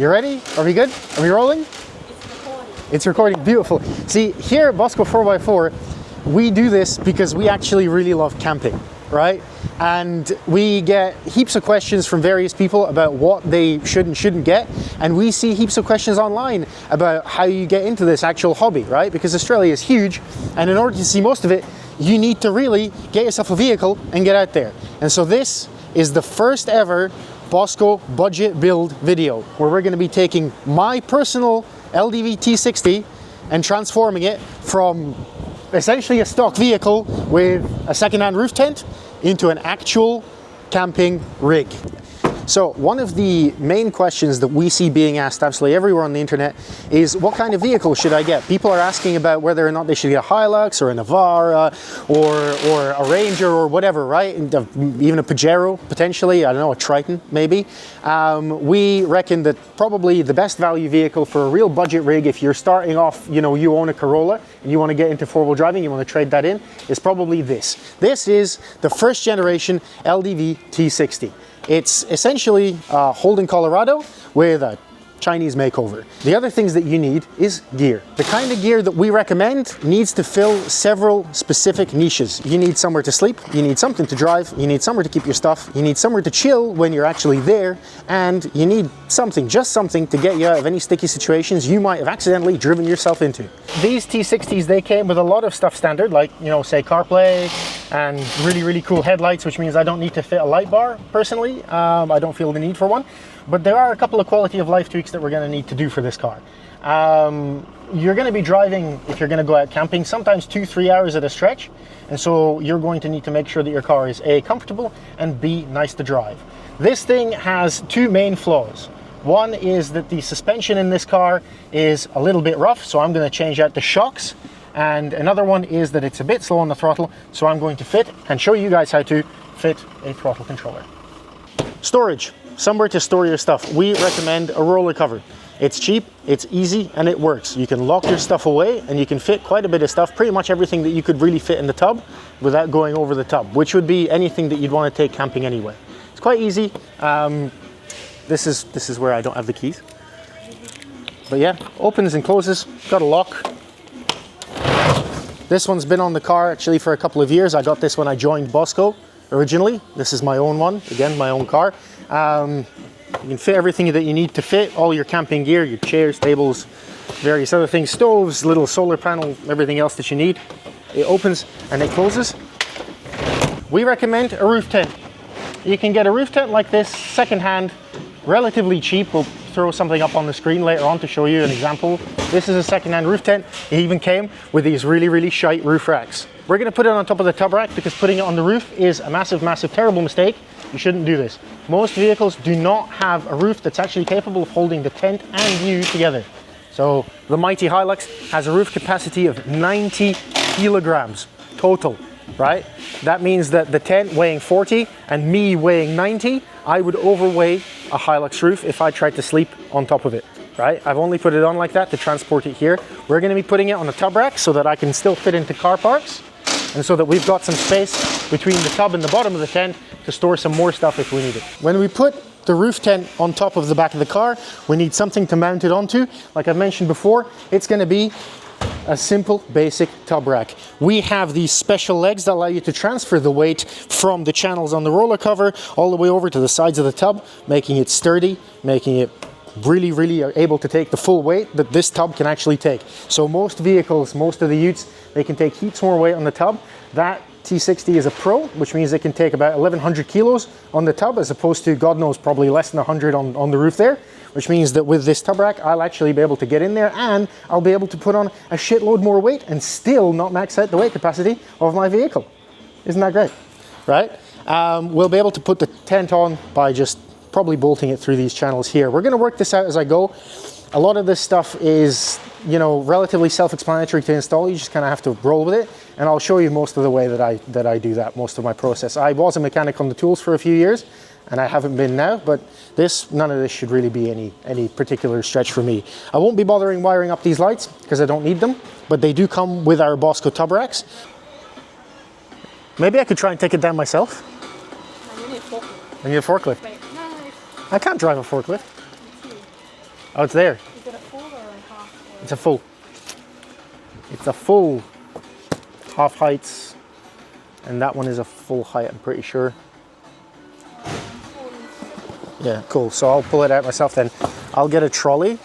You ready? Are we good? Are we rolling? It's recording, beautiful. See, here at Bossco 4x4, we do this because we actually really love camping, right? And we get heaps of questions from various people about what they should and shouldn't get. And we see heaps of questions online about how you get into this actual hobby, right? Because Australia is huge. And in order to see most of it, you need to really get yourself a vehicle and get out there. And so this is the first ever Bossco budget build video, where we're going to be taking my personal LDV T60 and transforming it from essentially a stock vehicle with a second-hand roof tent into an actual camping rig. So one of the main questions that we see being asked absolutely everywhere on the internet is, what kind of vehicle should I get? People are asking about whether or not they should get a Hilux or a Navara or a Ranger or whatever, right? And even a Pajero, potentially, I don't know, a Triton maybe. We reckon that probably the best value vehicle for a real budget rig, if you're starting off, you know, you own a Corolla and you want to get into four-wheel driving, you want to trade that in, is probably this. This is the first generation LDV T60. It's essentially Holden Colorado with a Chinese makeover. The other things that you need is gear. The kind of gear that we recommend needs to fill several specific niches. You need somewhere to sleep, you need something to drive, you need somewhere to keep your stuff, you need somewhere to chill when you're actually there, and you need something, just something, to get you out of any sticky situations you might have accidentally driven yourself into. These T60s, they came with a lot of stuff standard, like, you know, say CarPlay, and really cool headlights, which means I don't need to fit a light bar personally. I don't feel the need for one. But there are a couple of quality of life tweaks that we're going to need to do for this car. You're going to be driving, if you're going to go out camping, sometimes 2-3 hours at a stretch. And so you're going to need to make sure that your car is A, comfortable, and B, nice to drive. This thing has two main flaws. One is that the suspension in this car is a little bit rough, so I'm going to change out the shocks. And another one is that it's a bit slow on the throttle, so I'm going to fit and show you guys how to fit a throttle controller. Storage. Somewhere to store your stuff. We recommend a roller cover. It's cheap, it's easy, and it works. You can lock your stuff away and you can fit quite a bit of stuff, pretty much everything that you could really fit in the tub without going over the tub, which would be anything that you'd want to take camping anyway. It's quite easy. This is where I don't have the keys. But yeah, opens and closes, got a lock. This one's been on the car actually for a couple of years. I got this when I joined Bossco originally. This is my own one, again, my own car. You can fit everything that you need to fit, all your camping gear, your chairs, tables, various other things, stoves, little solar panel, everything else that you need. It opens and it closes. We recommend a roof tent. You can get a roof tent like this, secondhand, relatively cheap. We'll throw something up on the screen later on to show you an example. This is a secondhand roof tent. It even came with these really shite roof racks. We're going to put it on top of the tub rack because putting it on the roof is a massive, terrible mistake. You shouldn't do this. Most vehicles do not have a roof that's actually capable of holding the tent and you together. So the mighty Hilux has a roof capacity of 90 kilograms total, right? That means that the tent weighing 40 and me weighing 90, I would overweigh a Hilux roof if I tried to sleep on top of it, right? I've only put it on like that to transport it here. We're going to be putting it on a tub rack so that I can still fit into car parks, and so that we've got some space between the tub and the bottom of the tent to store some more stuff if we need it. When we put the roof tent on top of the back of the car, we need something to mount it onto. Like I mentioned before, it's going to be a simple basic tub rack. We have these special legs that allow you to transfer the weight from the channels on the roller cover all the way over to the sides of the tub, making it sturdy, making it really able to take the full weight that this tub can actually take. So most vehicles, most of the utes, they can take heaps more weight on the tub. That T60 is a Pro, which means they can take about 1,100 kilos on the tub, as opposed to, God knows, probably less than 100 on the roof there, which means that with this tub rack, I'll actually be able to get in there and I'll be able to put on a shitload more weight and still not max out the weight capacity of my vehicle. Isn't that great, right? We'll be able to put the tent on by just probably bolting it through these channels here. We're going to work this out as I go. A lot of this stuff is, you know, relatively self-explanatory to install. You just kind of have to roll with it, and I'll show you most of the way that I do that, most of my process. I was a mechanic on the tools for a few years, and I haven't been now, but none of this should really be any particular stretch for me. I won't be bothering wiring up these lights because I don't need them, but they do come with our Bossco tub racks. Maybe I could try and take it down myself. I need a forklift. I need a forklift. I can't drive a forklift. Oh, it's there. Is it a full or a half? It's a full. It's a full half heights, and that one is a full height, I'm pretty sure. Yeah, cool. So I'll pull it out myself then. I'll get a trolley.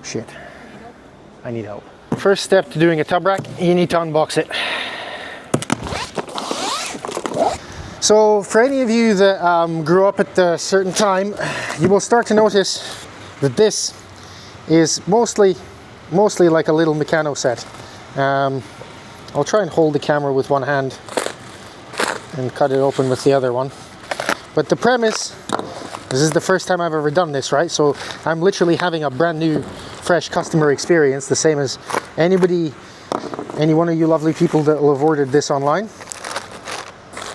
Shit, I need help. First step to doing a tub rack, you need to unbox it. So for any of you that grew up at a certain time, you will start to notice that this is mostly like a little Meccano set. I'll try and hold the camera with one hand and cut it open with the other one. But the premise, this is the first time I've ever done this, right? So I'm literally having a brand new, fresh customer experience, the same as any one of you lovely people that will have ordered this online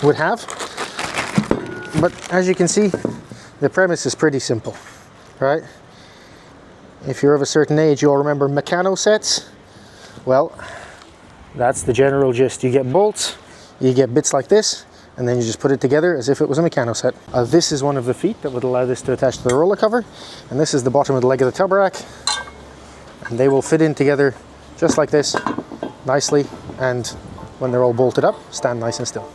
would have. But as you can see, the premise is pretty simple, right? If you're of a certain age, you'll remember Meccano sets. Well, that's the general gist. You get bolts, you get bits like this, and then you just put it together as if it was a Meccano set. This is one of the feet that would allow this to attach to the roller cover, and this is the bottom of the leg of the tub rack, and they will fit in together just like this, nicely, and when they're all bolted up, stand nice and still.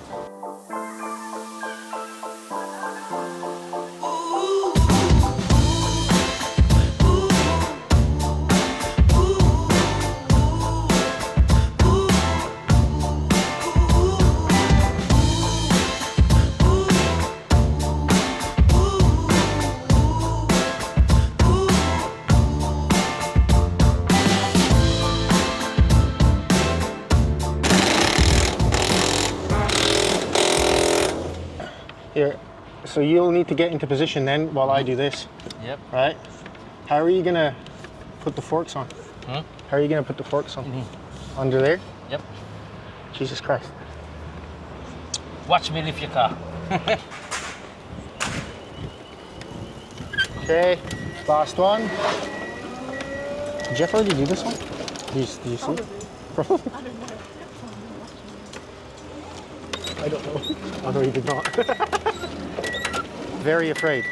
Here, so you'll need to get into position then while I do this. Yep. Right? How are you gonna put the forks on? Hmm? How are you gonna put the forks on? Under there? Yep. Jesus Christ. Watch me lift your car. Okay, last one. Did Jeff already do this one? Did you see? Probably. I don't know. Oh no, he did not. Very afraid.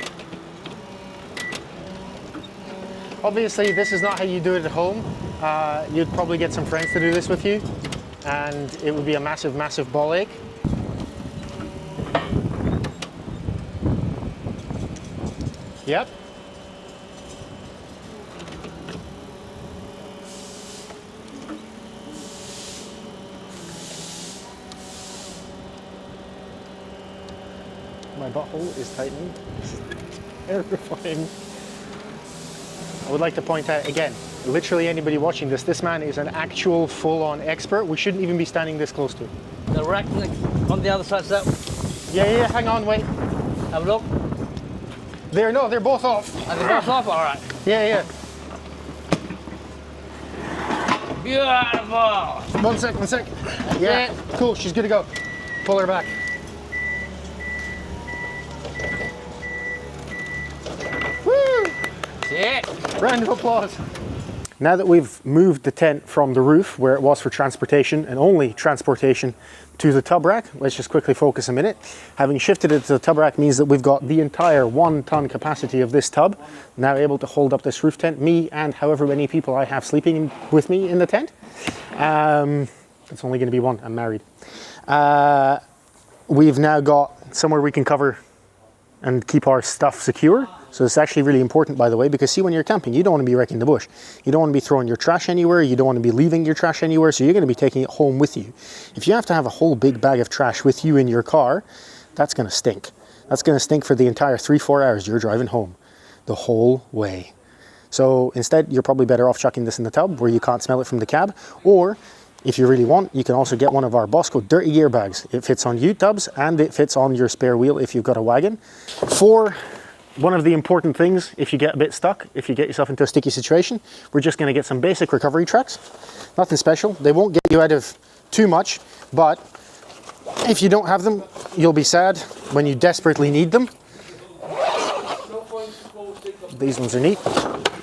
Obviously, this is not how you do it at home. You'd probably get some friends to do this with you, and it would be a massive, massive ball ache. Yep. My butthole is tightening. Terrifying. I would like to point out again, literally anybody watching this, this man is an actual full-on expert. We shouldn't even be standing this close to him. The rack on the other side's up. Yeah, hang on, wait. Have a look. They're both off. Are they both off? All right. Yeah. Beautiful. One sec. Yeah, cool, she's good to go. Pull her back. Woo! That's it. Round of applause. Now that we've moved the tent from the roof, where it was for transportation and only transportation, to the tub rack, let's just quickly focus a minute. Having shifted it to the tub rack means that we've got the entire 1-ton capacity of this tub now able to hold up this roof tent, me and however many people I have sleeping with me in the tent. It's only going to be one, I'm married. We've now got somewhere we can cover and keep our stuff secure. So it's actually really important, by the way, because see, when you're camping, you don't want to be wrecking the bush. You don't want to be throwing your trash anywhere. You don't want to be leaving your trash anywhere. So you're going to be taking it home with you. If you have to have a whole big bag of trash with you in your car, that's going to stink. That's going to stink for the entire 3-4 hours you're driving home, the whole way. So instead, you're probably better off chucking this in the tub where you can't smell it from the cab. Or if you really want, you can also get one of our Bossco dirty gear bags. It fits on U-tubs and it fits on your spare wheel if you've got a wagon. For one of the important things, if you get a bit stuck, if you get yourself into a sticky situation, we're just going to get some basic recovery tracks. Nothing special. They won't get you out of too much, but if you don't have them, you'll be sad when you desperately need them. These ones are neat.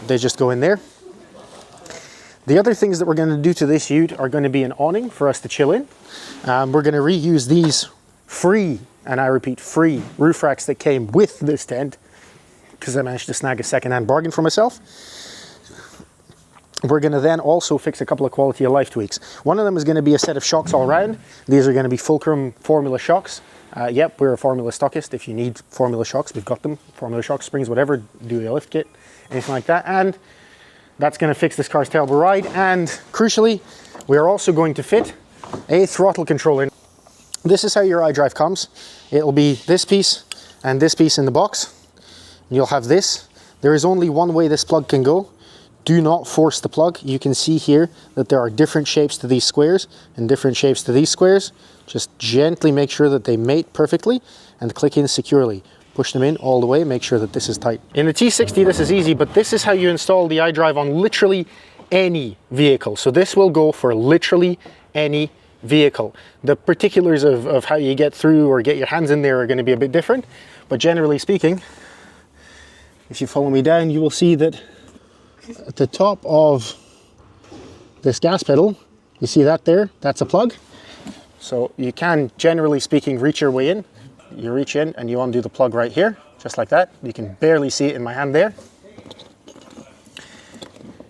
They just go in there. The other things that we're going to do to this ute are going to be an awning for us to chill in. We're going to reuse these free, and I repeat, free roof racks that came with this tent, because I managed to snag a second-hand bargain for myself. We're going to then also fix a couple of quality of life tweaks. One of them is going to be a set of shocks all around. These are going to be Fulcrum Formula shocks. Yep, we're a Formula stockist. If you need Formula shocks, we've got them. Formula shocks, springs, whatever, do a lift kit, anything like that. And that's going to fix this car's terrible ride. And crucially, we are also going to fit a throttle controller. This is how your iDrive comes. It'll be this piece and this piece in the box. You'll have this. There is only one way this plug can go. Do not force the plug. You can see here that there are different shapes to these squares and different shapes to these squares. Just gently make sure that they mate perfectly and click in securely. Push them in all the way, make sure that this is tight. In the T60 this is easy, but this is how you install the iDrive on literally any vehicle. So this will go for literally any vehicle. The particulars of how you get through or get your hands in there are going to be a bit different, but generally speaking, if you follow me down, you will see that at the top of this gas pedal, you see that there? That's a plug. So you can, generally speaking, reach your way in. You reach in and you undo the plug right here, just like that. You can barely see it in my hand there.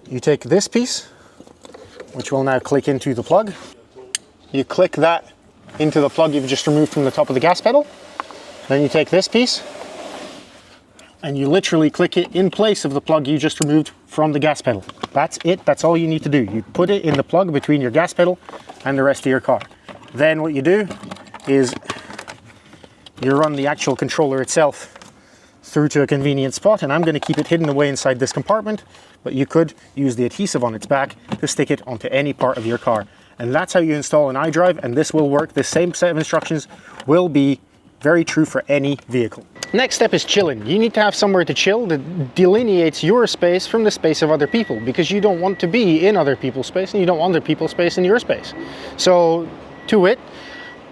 You take this piece, which will now click into the plug. You click that into the plug you've just removed from the top of the gas pedal. Then you take this piece and you literally click it in place of the plug you just removed from the gas pedal. That's it, that's all you need to do. You put it in the plug between your gas pedal and the rest of your car. Then what you do is you run the actual controller itself through to a convenient spot, and I'm going to keep it hidden away inside this compartment, but you could use the adhesive on its back to stick it onto any part of your car. And that's how you install an iDrive, and this will work. This same set of instructions will be very true for any vehicle. Next step is chilling. You need to have somewhere to chill that delineates your space from the space of other people, because you don't want to be in other people's space and you don't want other people's space in your space. So to wit,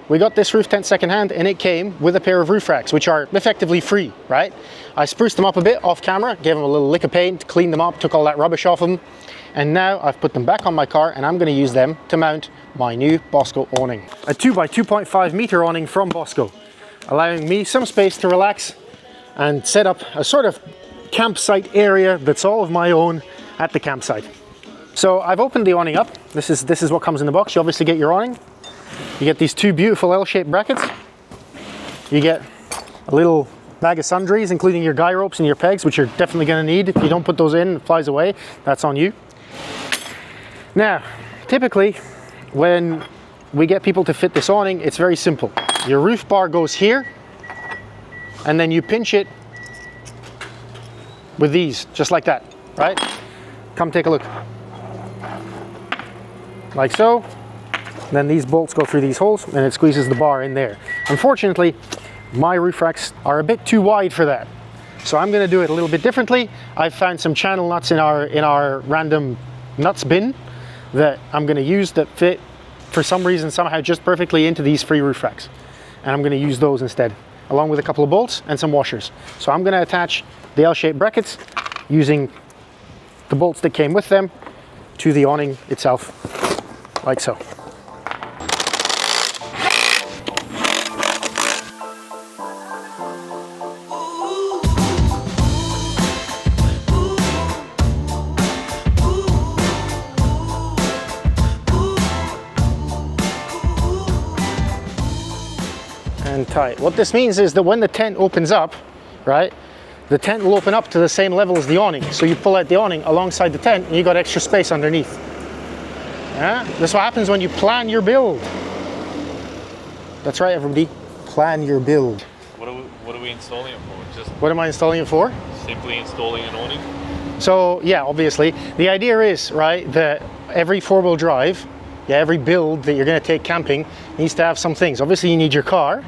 we got this roof tent secondhand and it came with a pair of roof racks, which are effectively free, right? I spruced them up a bit off camera, gave them a little lick of paint, cleaned them up, took all that rubbish off them, and now I've put them back on my car and I'm going to use them to mount my new Bossco awning. A 2 by 2.5 meter awning from Bossco, allowing me some space to relax and set up a sort of campsite area that's all of my own at the campsite. So I've opened the awning up. This is what comes in the box. You obviously get your awning. You get these two beautiful L-shaped brackets. You get a little bag of sundries, including your guy ropes and your pegs, which you're definitely going to need. If you don't put those in, it flies away. That's on you. Now, typically, when we get people to fit this awning, it's very simple. Your roof bar goes here, and then you pinch it with these, just like that, right? Come take a look. Like so. Then these bolts go through these holes and it squeezes the bar in there. Unfortunately, my roof racks are a bit too wide for that. So I'm going to do it a little bit differently. I've found some channel nuts in our random nuts bin that I'm going to use that fit for some reason somehow just perfectly into these free roof racks. And I'm going to use those instead, along with a couple of bolts and some washers. So I'm going to attach the L-shaped brackets using the bolts that came with them to the awning itself, like so. And tight. What this means is that when the tent opens up, right, the tent will open up to the same level as the awning. So you pull out the awning alongside the tent and you got extra space underneath. Yeah? That's what happens when you plan your build. That's right, everybody. Plan your build. What are we installing it for? Just what am I installing it for? simply installing an awning? So yeah, obviously the idea is, right, that every four-wheel drive, every build that you're going to take camping needs to have some things. Obviously you need your car.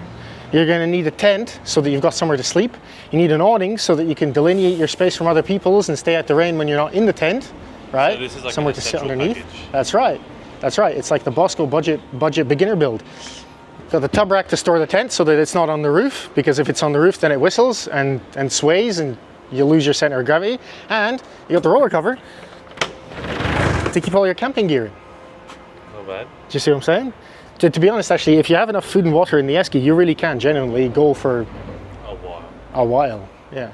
You're going to need a tent so that you've got somewhere to sleep. You need an awning so that you can delineate your space from other people's and stay out the rain when you're not in the tent, right? So this is like somewhere an to sit essential underneath. package. That's right. That's right. It's like the Bossco budget beginner build. Got the tub rack to store the tent so that it's not on the roof, because if it's on the roof then it whistles and sways and you lose your center of gravity, and you got the roller cover to keep all your camping gear in. Not bad. Do you see what I'm saying? To be honest, actually, if you have enough food and water in the esky, you really can genuinely go for A while. a while. Yeah.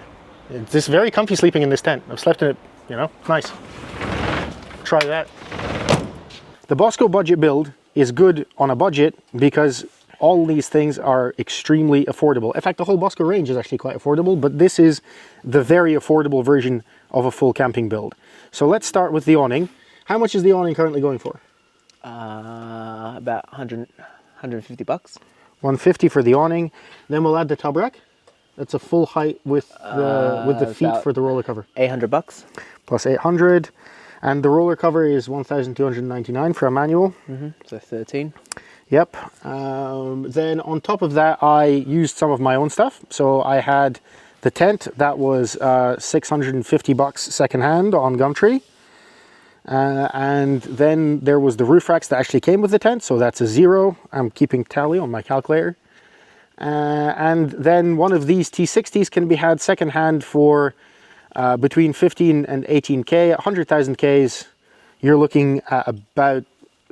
It's just very comfy sleeping in this tent. I've slept in it, you know, nice. Try that. The Bossco budget build is good on a budget because all these things are extremely affordable. In fact, the whole Bossco range is actually quite affordable, but this is the very affordable version of a full camping build. So let's start with the awning. How much is the awning currently going for? About 150 bucks. 150 for the awning. Then we'll add the tub rack. That's a full height with the feet for the roller cover. 800 bucks. Plus 800. And the roller cover is 1,299 for a manual. So 13. Yep. Then on top of that, I used some of my own stuff. So I had the tent that was 650 bucks secondhand on Gumtree. And then there was the roof racks that actually came with the tent. So that's a 0. I'm keeping tally on my calculator. And then one of these T60s can be had secondhand for between 15 and 18K. 100,000 Ks, you're looking at about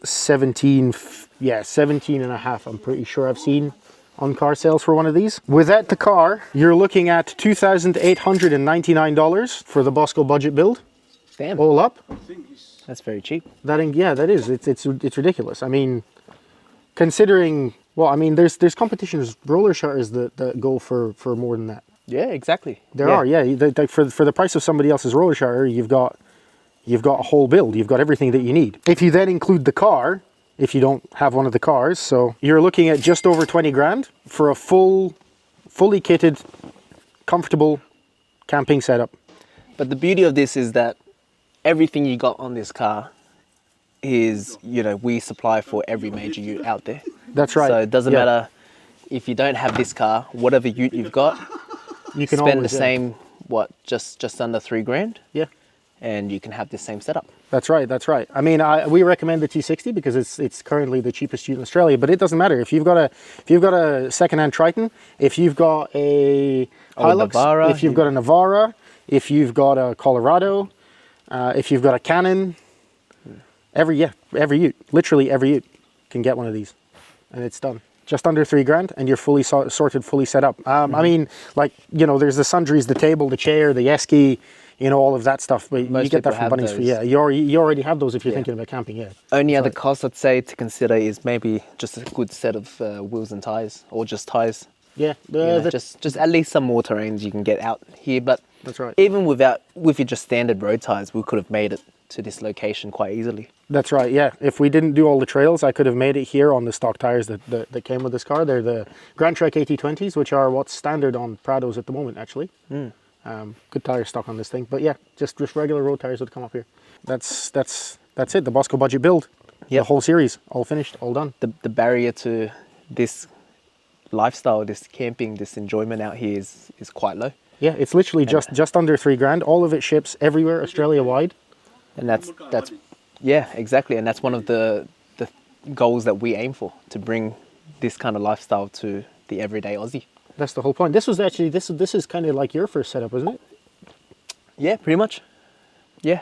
17 and a half, I'm pretty sure I've seen on car sales for one of these. Without the car, you're looking at $2,899 for the Bossco budget build. Damn. All up. That's very cheap. That is. It's ridiculous. I mean, considering, well, I mean, there's competitions, roller shutters that go for more than that. Yeah, exactly. There are, yeah. For the price of somebody else's roller shutter, you've got a whole build. You've got everything that you need. If you then include the car, if you don't have one of the cars, so you're looking at just over 20 grand for a fully kitted, comfortable camping setup. But the beauty of this is that everything you got on this car is, you know, we supply for every major ute out there. That's right. So it doesn't matter if you don't have this car, whatever ute you've got, You can spend always, the same, just under 3 grand. Yeah. And you can have the same setup. That's right. That's right. I mean, we recommend the T60 because it's currently the cheapest ute in Australia. But it doesn't matter if you've got a secondhand Triton, if you've got a Hilux, Navara, if you've got a Navara, if you've got a Colorado, if you've got a Canon, every ute, literally every ute can get one of these, and it's done. Just under 3 grand, and you're fully sorted, fully set up. I mean, like, you know, there's the sundries, the table, the chair, the esky, you know, all of that stuff. But Most you get that from people Bunnings. have those. Yeah, you already have those if you're thinking about camping. Yeah. Only other cost I'd say to consider is maybe just a good set of wheels and tires, or just tires. Yeah. You know, just at least some more terrains you can get out here. But That's right. even with your just standard road tires, we could have made it to this location quite easily. That's right. Yeah. If we didn't do all the trails, I could have made it here on the stock tires that came with this car. They're the Grand Trek 8020s, which are what's standard on Prados at the moment, actually. Good tire stock on this thing. But yeah, just regular road tires would come up here. That's it. The Bossco budget build. Yep. The whole series, all finished, all done. The barrier to this lifestyle, this camping, this enjoyment out here is quite low. Yeah, it's literally just under 3 grand. All of it ships everywhere, Australia wide. And that's yeah, exactly. And that's one of the goals that we aim for, to bring this kind of lifestyle to the everyday Aussie. That's the whole point. This was actually this is kind of like your first setup, isn't it? Yeah, pretty much. Yeah.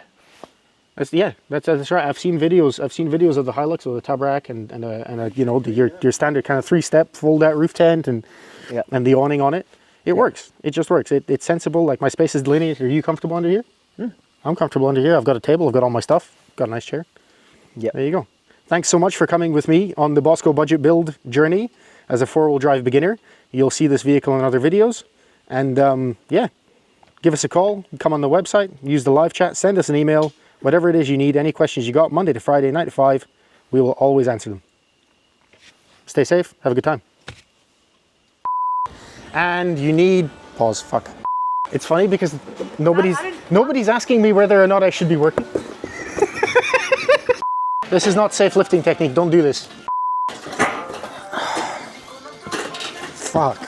That's right. I've seen videos of the Hilux with a tub rack and a you know, your standard kind of 3-step fold out roof tent and the awning on it. It works. It just works. It's sensible. Like, my space is delineated. Are you comfortable under here? I'm comfortable under here. I've got a table. I've got all my stuff. Got a nice chair. Yeah. There you go. Thanks so much for coming with me on the Bossco budget build journey as a 4-wheel drive beginner. You'll see this vehicle in other videos. And yeah, give us a call. Come on the website. Use the live chat. Send us an email. Whatever it is you need, any questions you got, Monday to Friday, 9 to 5, we will always answer them. Stay safe. Have a good time. And you need... Pause. Fuck. It's funny because nobody's asking me whether or not I should be working. This is not safe lifting technique. Don't do this. Fuck.